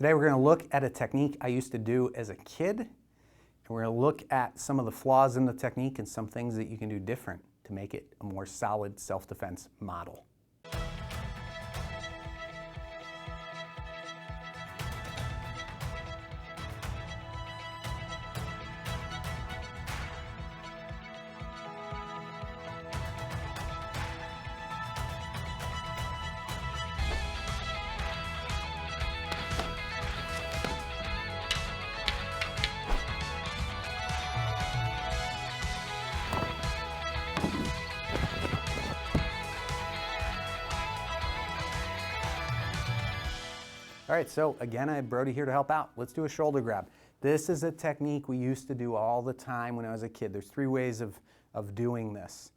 Today we're going to look at a technique I used to do as a kid, and we're going to look at some of the flaws in the technique and some things that you can do different to make it a more solid self-defense model. All right, so again, I have Brody here to help out. Let's do a shoulder grab. This is a technique we used to do all the time when I was a kid. There's three ways of doing this,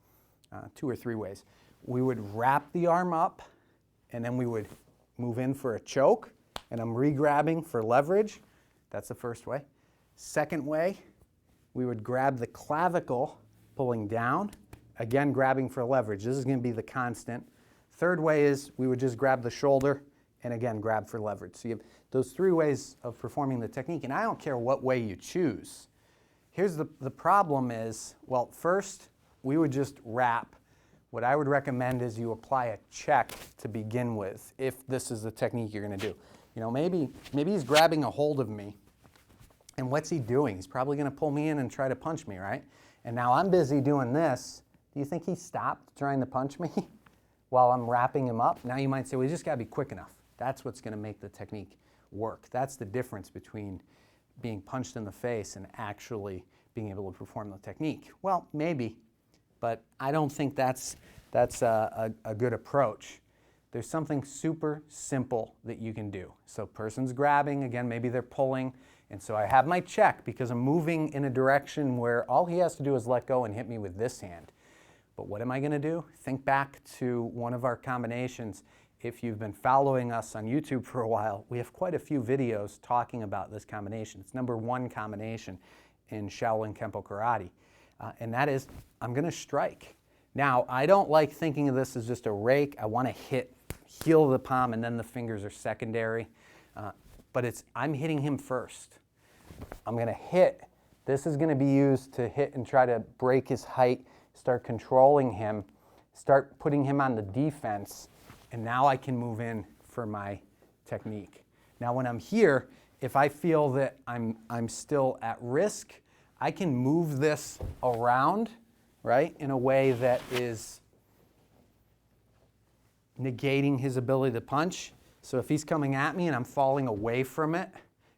2 or 3 ways. We would wrap the arm up, and then we would move in for a choke, and I'm re-grabbing for leverage. That's the first way. Second way, we would grab the clavicle, pulling down, again grabbing for leverage. This is going to be the constant. Third way is we would just grab the shoulder, and again, grab for leverage. So you have those 3 ways of performing the technique, and I don't care what way you choose. Here's the problem is, well, first, we would just wrap. What I would recommend is you apply a check to begin with, if this is the technique you're gonna do. You know, maybe he's grabbing a hold of me, and what's he doing? He's probably gonna pull me in and try to punch me, right? And now I'm busy doing this. Do you think he stopped trying to punch me while I'm wrapping him up? Now you might say, well, you just gotta be quick enough. That's what's going to make the technique work. That's the difference between being punched in the face and actually being able to perform the technique. Well, maybe, but I don't think that's a good approach. There's something super simple that you can do. So person's grabbing, again, maybe they're pulling, and so I have my check because I'm moving in a direction where all he has to do is let go and hit me with this hand. But what am I going to do? Think back to one of our combinations. If you've been following us on YouTube for a while, we have quite a few videos talking about this combination. It's #1 combination in Shaolin Kempo Karate, and that is, I'm going to strike. Now, I don't like thinking of this as just a rake. I want to hit, heel of the palm, and then the fingers are secondary, but I'm hitting him first. I'm going to hit. This is going to be used to hit and try to break his height, start controlling him, start putting him on the defense. And now I can move in for my technique. Now when I'm here, if I feel that I'm still at risk, I can move this around, right, in a way that is negating his ability to punch. So if he's coming at me and I'm falling away from it,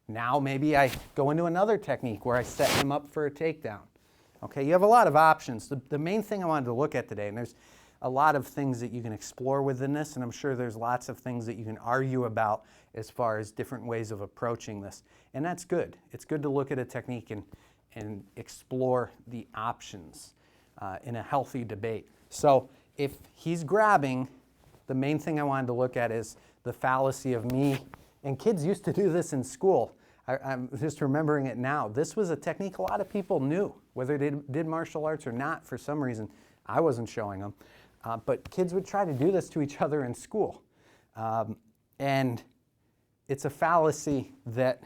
now maybe I go into another technique where I set him up for a takedown. Okay, you have a lot of options. The main thing I wanted to look at today, and there's a lot of things that you can explore within this, and I'm sure there's lots of things that you can argue about as far as different ways of approaching this. And that's good. It's good to look at a technique and explore the options in a healthy debate. So if he's grabbing, the main thing I wanted to look at is the fallacy of me. And kids used to do this in school. I'm just remembering it now. This was a technique a lot of people knew, whether they did martial arts or not. For some reason, I wasn't showing them. But kids would try to do this to each other in school. And it's a fallacy that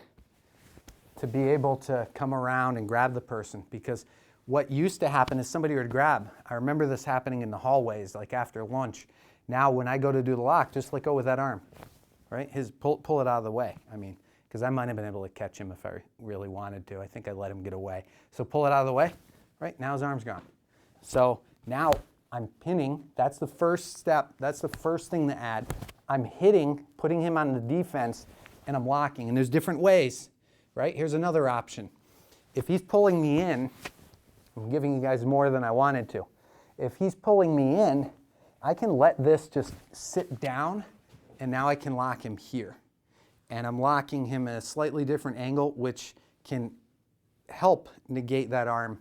to be able to come around and grab the person, because what used to happen is somebody would grab. I remember this happening in the hallways, like after lunch. Now when I go to do the lock, just let go with that arm, right? Pull it out of the way. I mean, because I might have been able to catch him if I really wanted to. I think I let him get away. So pull it out of the way, right? Now his arm's gone. So now I'm pinning. That's the first step. That's the first thing to add. I'm hitting, putting him on the defense, and I'm locking. And there's different ways, right? Here's another option. If he's pulling me in, I'm giving you guys more than I wanted to. If he's pulling me in, I can let this just sit down, and now I can lock him here. And I'm locking him at a slightly different angle, which can help negate that arm,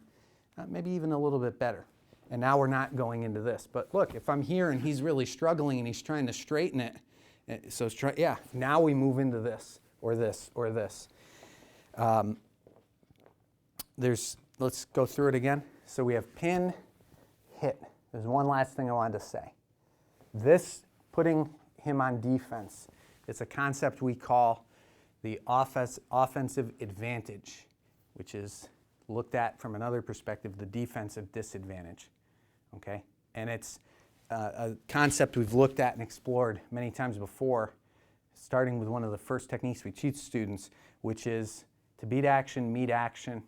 maybe even a little bit better. And now we're not going into this. But look, if I'm here and he's really struggling and he's trying to straighten it, so yeah, now we move into this, or this, or this. Let's go through it again. So we have pin, hit. There's one last thing I wanted to say. This, putting him on defense, it's a concept we call the offensive advantage, which is looked at from another perspective, the defensive disadvantage, okay? And it's a concept we've looked at and explored many times before, starting with one of the first techniques we teach students, which is to beat action, meet action,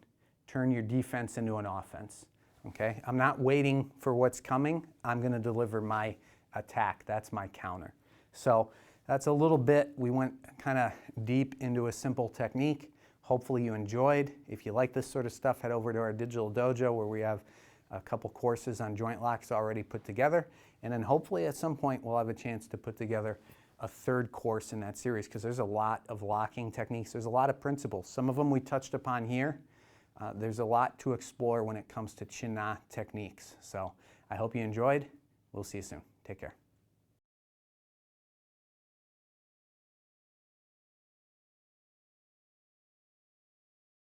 turn your defense into an offense, okay? I'm not waiting for what's coming. I'm gonna deliver my attack. That's my counter. So that's a little bit, we went kind of deep into a simple technique. Hopefully you enjoyed. If you like this sort of stuff, head over to our digital dojo where we have a couple courses on joint locks already put together. And then hopefully at some point we'll have a chance to put together a third course in that series because there's a lot of locking techniques. There's a lot of principles. Some of them we touched upon here. There's a lot to explore when it comes to Chin-Na techniques. So I hope you enjoyed. We'll see you soon. Take care.